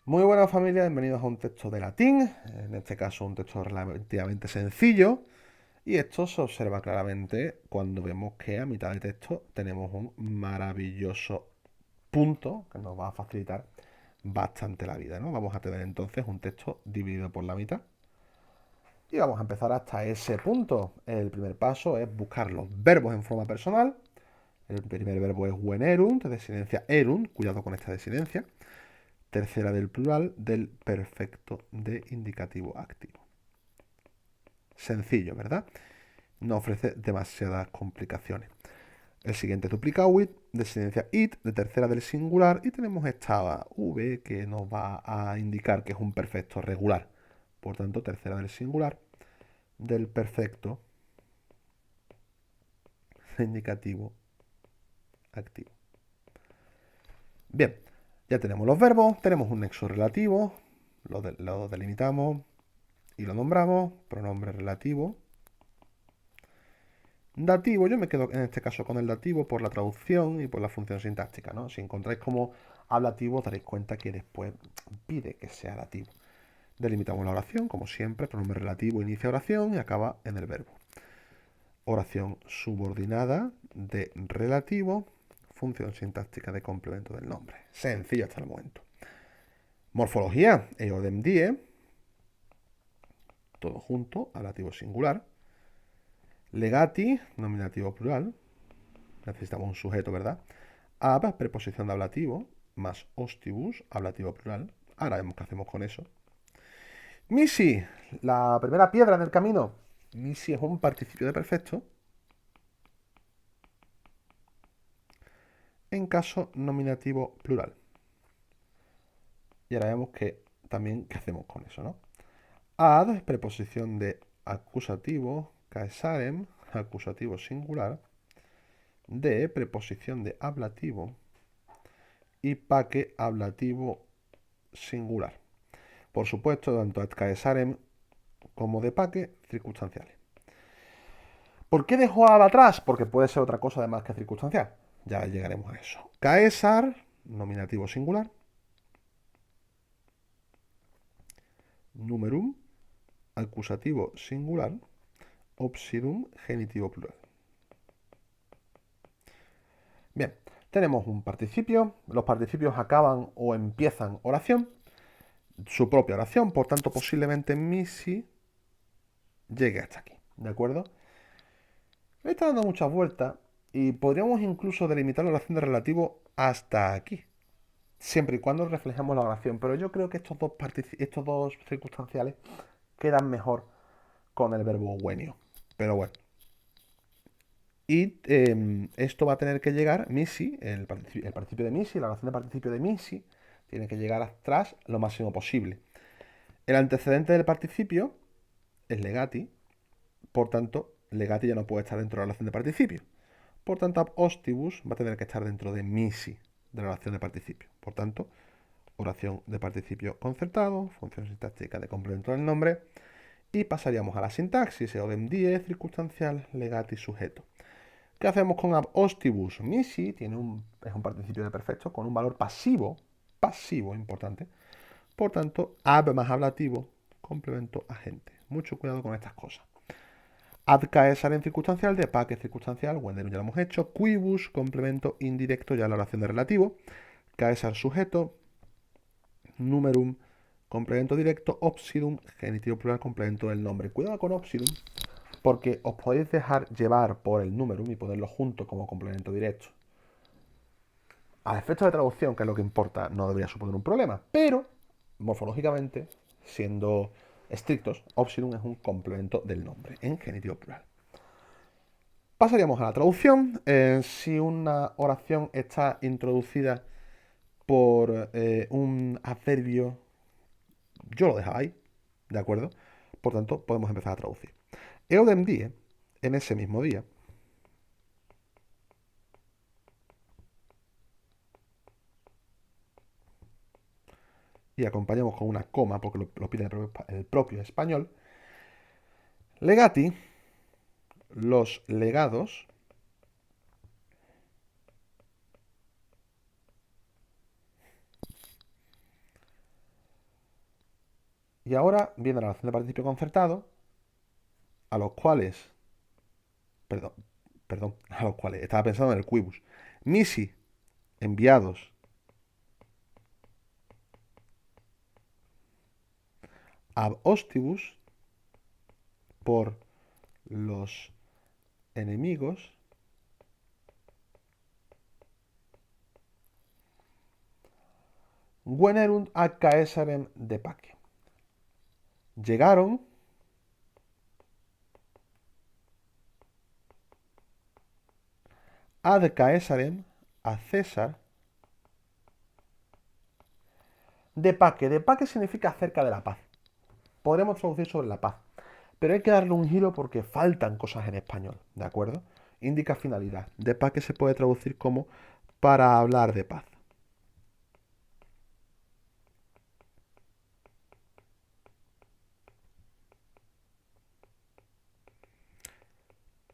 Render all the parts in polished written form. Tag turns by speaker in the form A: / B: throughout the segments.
A: Muy buenas familia, bienvenidos a un texto de latín, en este caso un texto relativamente sencillo, y esto se observa claramente cuando vemos que a mitad de texto tenemos un maravilloso punto que nos va a facilitar bastante la vida, ¿no? Vamos a tener entonces un texto dividido por la mitad y vamos a empezar hasta ese punto. El primer paso es buscar los verbos en forma personal. El primer verbo es venerunt, de desinencia erunt, cuidado con esta desinencia. Tercera del plural del perfecto de indicativo activo. Sencillo, ¿verdad? No ofrece demasiadas complicaciones. El siguiente es duplicavit, desinencia it, de tercera del singular, y tenemos esta v que nos va a indicar que es un perfecto regular. Por tanto, tercera del singular del perfecto de indicativo activo. Bien, ya tenemos los verbos, tenemos un nexo relativo, lo delimitamos y lo nombramos, pronombre relativo. Dativo, yo me quedo en este caso con el dativo por la traducción y por la función sintáctica, ¿no? Si encontráis como ablativo, daréis cuenta que después pide que sea dativo. Delimitamos la oración, como siempre, pronombre relativo inicia oración y acaba en el verbo. Oración subordinada de relativo, función sintáctica de complemento del nombre. Sencillo hasta el momento. Morfología, eodem die, todo junto, ablativo singular. Legati, nominativo plural. Necesitamos un sujeto, ¿verdad? Ab, preposición de ablativo, más ostibus, ablativo plural. Ahora vemos qué hacemos con eso. Misi, la primera piedra del camino. Misi es un participio de perfecto en caso nominativo plural. Y ahora vemos que también qué hacemos con eso, ¿no? Ad, preposición de acusativo, caesarem, acusativo singular. De, preposición de ablativo. Y paque, ablativo singular. Por supuesto, tanto ad caesarem como de paque, circunstanciales. ¿Por qué dejo ad atrás? Porque puede ser otra cosa además que circunstancial. Ya llegaremos a eso. Caesar, nominativo singular. Numerum, acusativo singular. Obsidum, genitivo plural. Bien, tenemos un participio. Los participios acaban o empiezan oración. Su propia oración, por tanto, posiblemente misi llegue hasta aquí. ¿De acuerdo? Le está dando muchas vueltas y podríamos incluso delimitar la oración de relativo hasta aquí, siempre y cuando reflejemos la oración. Pero yo creo que estos dos circunstanciales quedan mejor con el verbo wenio. Pero bueno. Y esto va a tener que llegar, misi, el participio de misi, la oración de participio de misi, tiene que llegar atrás lo máximo posible. El antecedente del participio es legati, por tanto, legati ya no puede estar dentro de la oración de participio. Por tanto, ab ostibus va a tener que estar dentro de misi, de la oración de participio. Por tanto, oración de participio concertado, función sintáctica de complemento del nombre, y pasaríamos a la sintaxis, eodem die, circunstancial, legati, sujeto. ¿Qué hacemos con ab ostibus? Misi es un participio de perfecto con un valor pasivo importante. Por tanto, ab más ablativo, complemento agente. Mucho cuidado con estas cosas. Ad caesar en circunstancial, de paque circunstancial, wenderum ya lo hemos hecho. Quibus, complemento indirecto, ya la oración de relativo. Caesar sujeto, numerum, complemento directo, obsidum, genitivo plural, complemento del nombre. Cuidado con obsidum, porque os podéis dejar llevar por el numerum y ponerlo junto como complemento directo. A efectos de traducción, que es lo que importa, no debería suponer un problema, pero morfológicamente, siendo estrictos, obsidum es un complemento del nombre en genitivo plural. Pasaríamos a la traducción. Si una oración está introducida por un adverbio, yo lo dejaba ahí, ¿de acuerdo? Por tanto, podemos empezar a traducir. Eodem die, en ese mismo día, y acompañamos con una coma, porque lo pide el propio español, legati, los legados, Y ahora viene la oración de participio concertado, a los cuales, perdón, a los cuales, estaba pensando en el quibus. Misi, enviados ab ostibus por los enemigos venerunt ad Caesarem de Pace. Llegaron ad Caesarem, a César, de Pace. De Pace significa acerca de la paz. Podremos traducir sobre la paz. Pero hay que darle un giro porque faltan cosas en español, ¿de acuerdo? Indica finalidad. De Pace se puede traducir como para hablar de paz.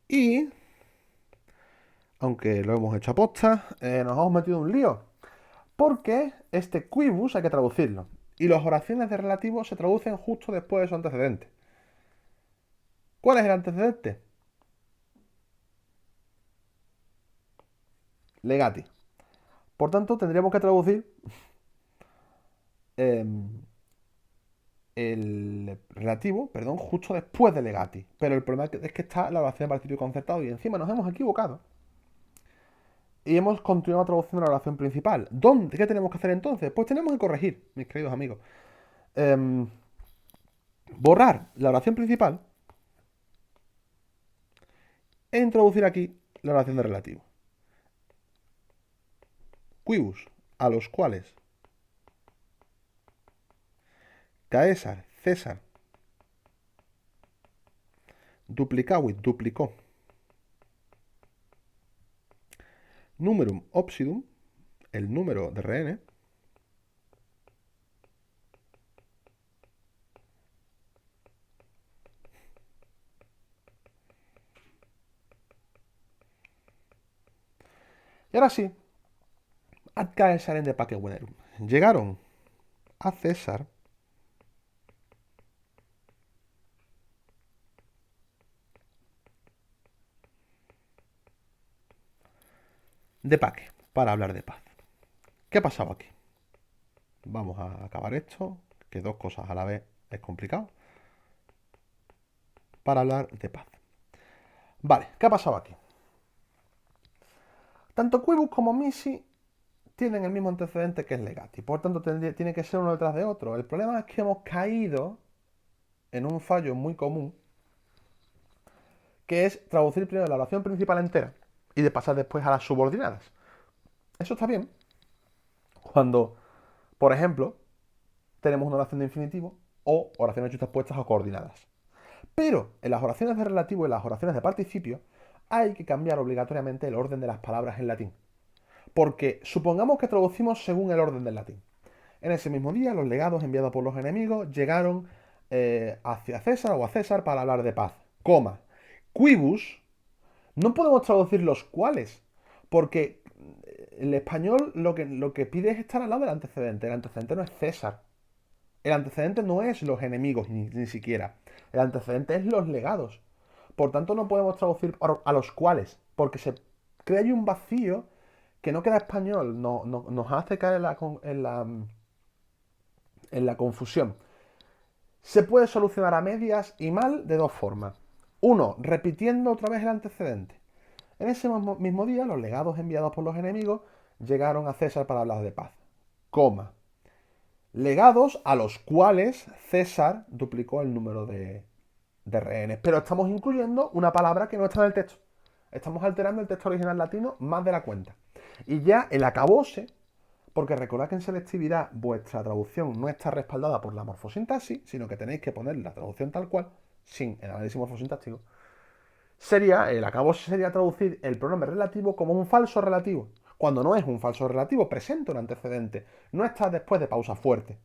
A: Y, aunque lo hemos hecho a posta, nos hemos metido en un lío. Porque este quibus hay que traducirlo. Y las oraciones de relativo se traducen justo después de su antecedente. ¿Cuál es el antecedente? Legati. Por tanto, tendríamos que traducir el relativo, perdón, justo después de legati. Pero el problema es que está la oración de participio concertado y encima nos hemos equivocado. Y hemos continuado traduciendo la oración principal. ¿Dónde? ¿Qué tenemos que hacer entonces? Pues tenemos que corregir, mis queridos amigos. Borrar la oración principal e introducir aquí la oración de relativo. Quibus, a los cuales Caesar, César, duplicavit, duplicó, numerum obsidum, el número de rehenes, y ahora sí, ad Caesarem de Pace Venerum. Llegaron a César de Paque para hablar de paz. ¿Qué ha pasado aquí? Vamos a acabar esto, que dos cosas a la vez es complicado, para hablar de paz. Vale, ¿qué ha pasado aquí? Tanto Quibus como Misi tienen el mismo antecedente que es Legati, por tanto tiene que ser uno detrás de otro. El problema es que hemos caído en un fallo muy común, que es traducir primero la oración principal entera y de pasar después a las subordinadas. Eso está bien cuando, por ejemplo, tenemos una oración de infinitivo o oraciones justapuestas o coordinadas. Pero en las oraciones de relativo y en las oraciones de participio hay que cambiar obligatoriamente el orden de las palabras en latín. Porque supongamos que traducimos según el orden del latín. En ese mismo día, los legados enviados por los enemigos llegaron hacia César o a César para hablar de paz. Coma. Quibus, no podemos traducir los cuales, porque el español lo que pide es estar al lado del antecedente. El antecedente no es César. El antecedente no es los enemigos, ni siquiera. El antecedente es los legados. Por tanto, no podemos traducir a los cuales, porque se crea ahí un vacío que no queda español, nos hace caer en la confusión. Se puede solucionar a medias y mal de dos formas. Uno, repitiendo otra vez el antecedente. En ese mismo día, los legados enviados por los enemigos llegaron a César para hablar de paz. Coma. Legados a los cuales César duplicó el número de rehenes. Pero estamos incluyendo una palabra que no está en el texto. Estamos alterando el texto original latino más de la cuenta. Y ya el acabose, porque recordad que en selectividad vuestra traducción no está respaldada por la morfosintaxis, sino que tenéis que poner la traducción tal cual, sin el análisis morfosintáctico, el acabose sería traducir el pronombre relativo como un falso relativo, cuando no es un falso relativo, presenta un antecedente, no está después de pausa fuerte.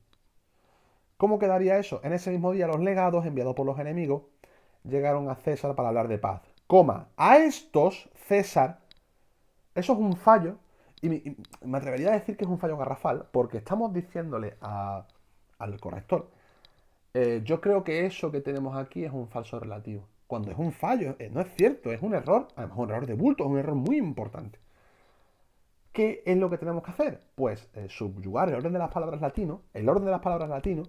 A: ¿Cómo quedaría eso? En ese mismo día los legados enviados por los enemigos llegaron a César para hablar de paz. Coma, a estos César, eso es un fallo, y me atrevería a decir que es un fallo garrafal, porque estamos diciéndole al corrector Yo creo que eso que tenemos aquí es un falso relativo. Cuando es un fallo, no es cierto, es un error, además un error de bulto, es un error muy importante. ¿Qué es lo que tenemos que hacer? Pues subyugar el orden de las palabras latino, el orden de las palabras latino,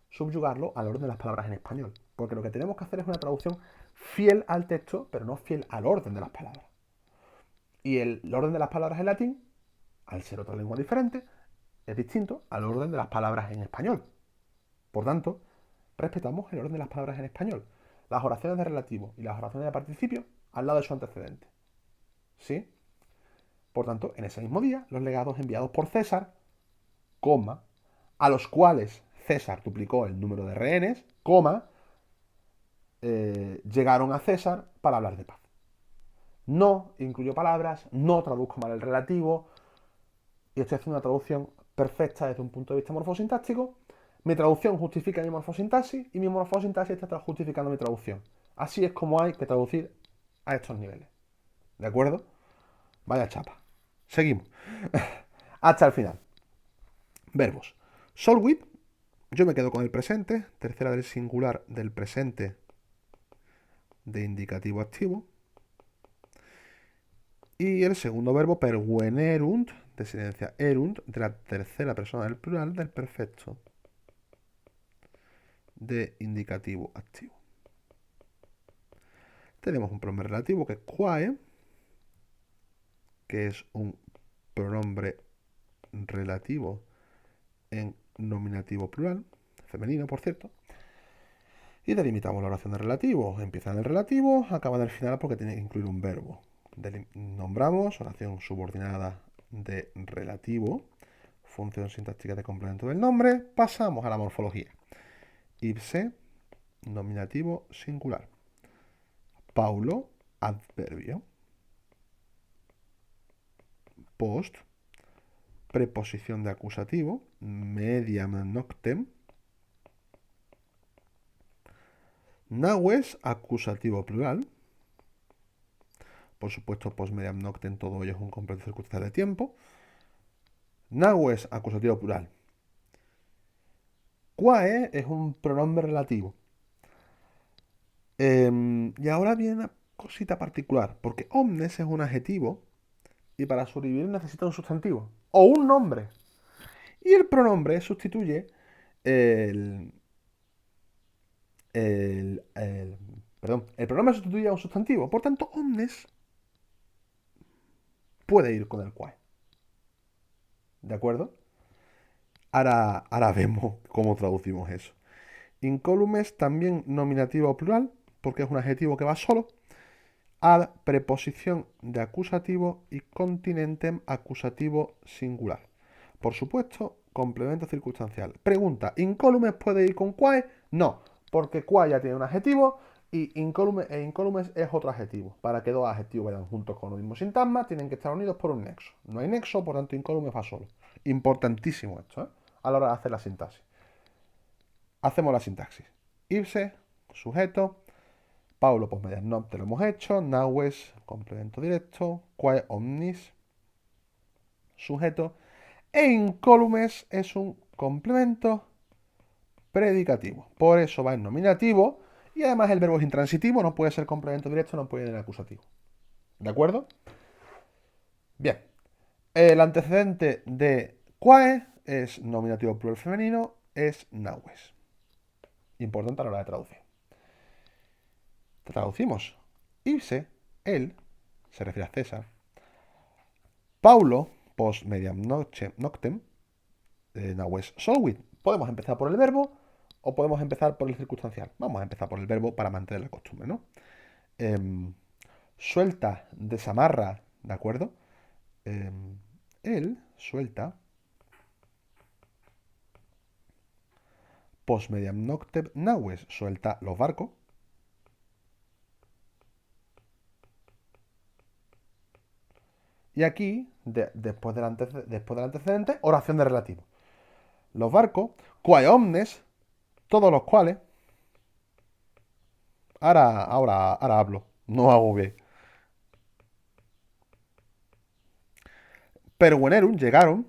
A: subyugarlo al orden de las palabras en español. Porque lo que tenemos que hacer es una traducción fiel al texto, pero no fiel al orden de las palabras. Y el orden de las palabras en latín, al ser otra lengua diferente, es distinto al orden de las palabras en español. Por tanto, respetamos el orden de las palabras en español. Las oraciones de relativo y las oraciones de participio al lado de su antecedente. ¿Sí? Por tanto, en ese mismo día, los legados enviados por César, coma, a los cuales César duplicó el número de rehenes, coma, llegaron a César para hablar de paz. No incluyo palabras, no traduzco mal el relativo, y estoy haciendo una traducción perfecta desde un punto de vista morfosintáctico. Mi traducción justifica mi morfosintaxis y mi morfosintaxis está justificando mi traducción. Así es como hay que traducir a estos niveles. ¿De acuerdo? Vaya chapa. Seguimos. Hasta el final. Verbos. Solwit, yo me quedo con el presente, tercera del singular del presente de indicativo activo. Y el segundo verbo, perwenerunt, desidencia erunt, de la tercera persona del plural del perfecto de indicativo activo. Tenemos un pronombre relativo que es quae, que es un pronombre relativo en nominativo plural, femenino, por cierto. Y delimitamos la oración de relativo. Empieza en el relativo, acaba en el final porque tiene que incluir un verbo. Nombramos oración subordinada de relativo, función sintáctica de complemento del nombre. Pasamos a la morfología. Ipse, nominativo singular. Paulo, adverbio. Post, preposición de acusativo, mediam noctem. Nahues, acusativo plural. Por supuesto, post mediam noctem, todo ello es un completo circunstancial de tiempo. Nahues, acusativo plural. Quae es un pronombre relativo. Y ahora viene una cosita particular, porque omnes es un adjetivo y para sobrevivir necesita un sustantivo o un nombre. Y el pronombre sustituye el, el perdón, el pronombre sustituye a un sustantivo. Por tanto, omnes puede ir con el quae. ¿De acuerdo? Ahora vemos cómo traducimos eso. Incólumes también nominativo plural, porque es un adjetivo que va solo. Ad preposición de acusativo y continentem acusativo singular. Por supuesto, complemento circunstancial. Pregunta, ¿incólumes puede ir con quae? No, porque quae ya tiene un adjetivo y incólumes es otro adjetivo. Para que dos adjetivos vayan juntos con el mismo sintagma, tienen que estar unidos por un nexo. No hay nexo, por tanto, incólumes va solo. Importantísimo esto, ¿eh? A la hora de hacer la sintaxis. Hacemos la sintaxis. Irse, sujeto. Paulo, pues medias te lo hemos hecho. Nahues, complemento directo. Quae omnis, sujeto. E incólumes es un complemento predicativo. Por eso va en nominativo. Y además el verbo es intransitivo, no puede ser complemento directo, no puede ir en acusativo. ¿De acuerdo? Bien. El antecedente de quae es nominativo plural femenino, es nahues. Importante a la hora de traducir. Traducimos. Irse, él, se refiere a César. Paulo, post mediam noctem, nahues solvit. Podemos empezar por el verbo o podemos empezar por el circunstancial. Vamos a empezar por el verbo para mantener la costumbre, ¿no? Suelta, desamarra, ¿de acuerdo? Él suelta, post mediam noctem nahues, suelta los barcos. Y aquí, después del antecedente, oración de relativo. Los barcos, quae omnes, todos los cuales. Ahora hablo, no hago bien. Perwenerum llegaron.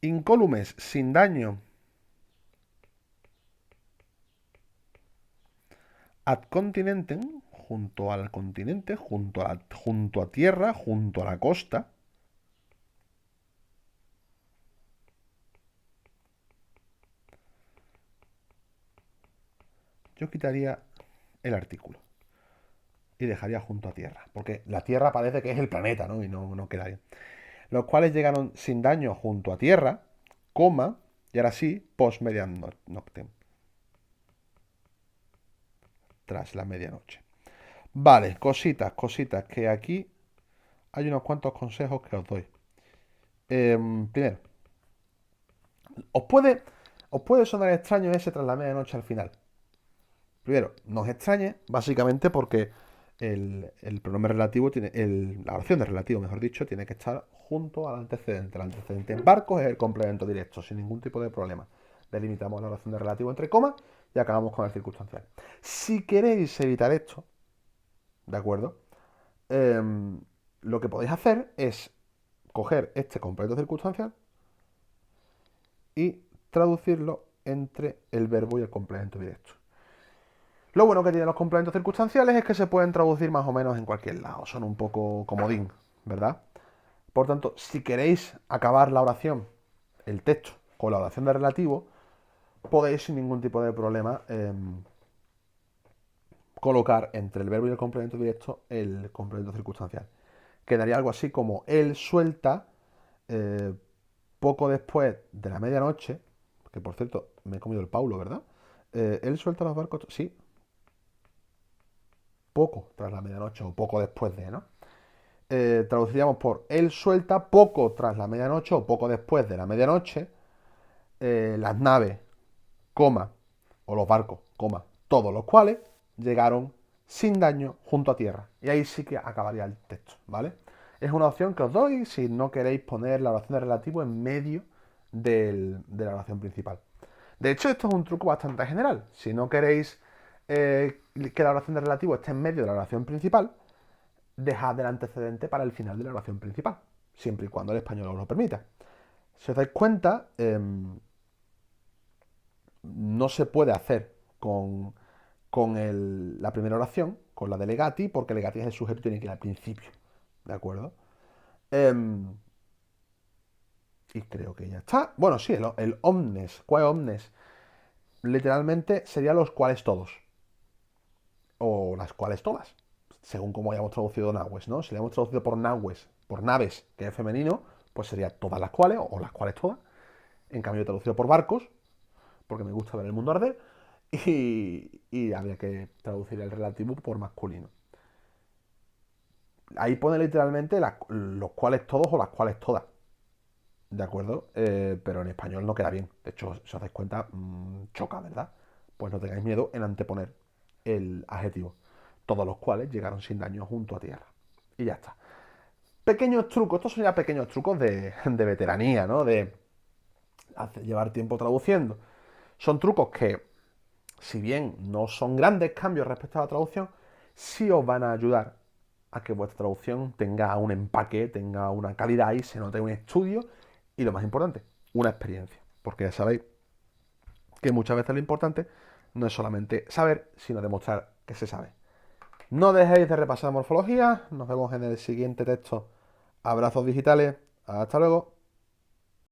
A: Incólumes sin daño. Ad continentem, junto al continente, junto a tierra, junto a la costa. Yo quitaría el artículo y dejaría junto a tierra, porque la tierra parece que es el planeta, ¿no? Y no queda bien. Los cuales llegaron sin daño junto a tierra, coma, y ahora sí, post mediam noctem, tras la medianoche. Vale, cositas, que aquí hay unos cuantos consejos que os doy. Primero, os puede, os puede sonar extraño ese tras la medianoche al final. Primero, no os extrañe, básicamente porque el pronombre relativo tiene, la oración de relativo, mejor dicho, tiene que estar junto al antecedente. El antecedente en barcos es el complemento directo, sin ningún tipo de problema. Delimitamos la oración de relativo entre comas y acabamos con el circunstancial. Si queréis evitar esto, ¿de acuerdo? Lo que podéis hacer es coger este complemento circunstancial y traducirlo entre el verbo y el complemento directo. Lo bueno que tienen los complementos circunstanciales es que se pueden traducir más o menos en cualquier lado. Son un poco comodín, ¿verdad? Por tanto, si queréis acabar la oración, el texto, con la oración de relativo, podéis sin ningún tipo de problema colocar entre el verbo y el complemento directo el complemento circunstancial. Quedaría algo así como él suelta eh, poco después de la medianoche, que por cierto me he comido el Paulo, ¿verdad? Él suelta los barcos, sí, poco tras la medianoche o poco después de, ¿no? Traduciríamos por él suelta poco tras la medianoche o poco después de la medianoche las naves, coma, o los barcos, coma, todos los cuales llegaron sin daño junto a tierra. Y ahí sí que acabaría el texto, ¿vale? Es una opción que os doy si no queréis poner la oración de relativo en medio de la oración principal. De hecho, esto es un truco bastante general. Si no queréis que la oración de relativo esté en medio de la oración principal, dejad el antecedente para el final de la oración principal, siempre y cuando el español os lo permita. Si os dais cuenta, no se puede hacer con la primera oración, con la de legati, porque legati es el sujeto y tiene que ir al principio. ¿De acuerdo? Y creo que ya está. Bueno, sí, el omnes, quae omnes, literalmente sería los cuales todos. O las cuales todas. Según como hayamos traducido nahues, ¿no? Si le hemos traducido por nahues, por naves, que es femenino, pues sería todas las cuales, o las cuales todas. En cambio, traducido por barcos, porque me gusta ver el mundo arder, y habría que traducir el relativo por masculino. Ahí pone literalmente los cuales todos o las cuales todas. ¿De acuerdo? Pero en español no queda bien. De hecho, si os dais cuenta, choca, ¿verdad? Pues no tengáis miedo en anteponer el adjetivo. Todos los cuales llegaron sin daño junto a tierra. Y ya está. Pequeños trucos, estos son ya pequeños trucos de veteranía, ¿no? De llevar tiempo traduciendo. Son trucos que, si bien no son grandes cambios respecto a la traducción, sí os van a ayudar a que vuestra traducción tenga un empaque, tenga una calidad y se note un estudio y lo más importante, una experiencia. Porque ya sabéis que muchas veces lo importante no es solamente saber, sino demostrar que se sabe. No dejéis de repasar morfología. Nos vemos en el siguiente texto. Abrazos digitales. Hasta luego.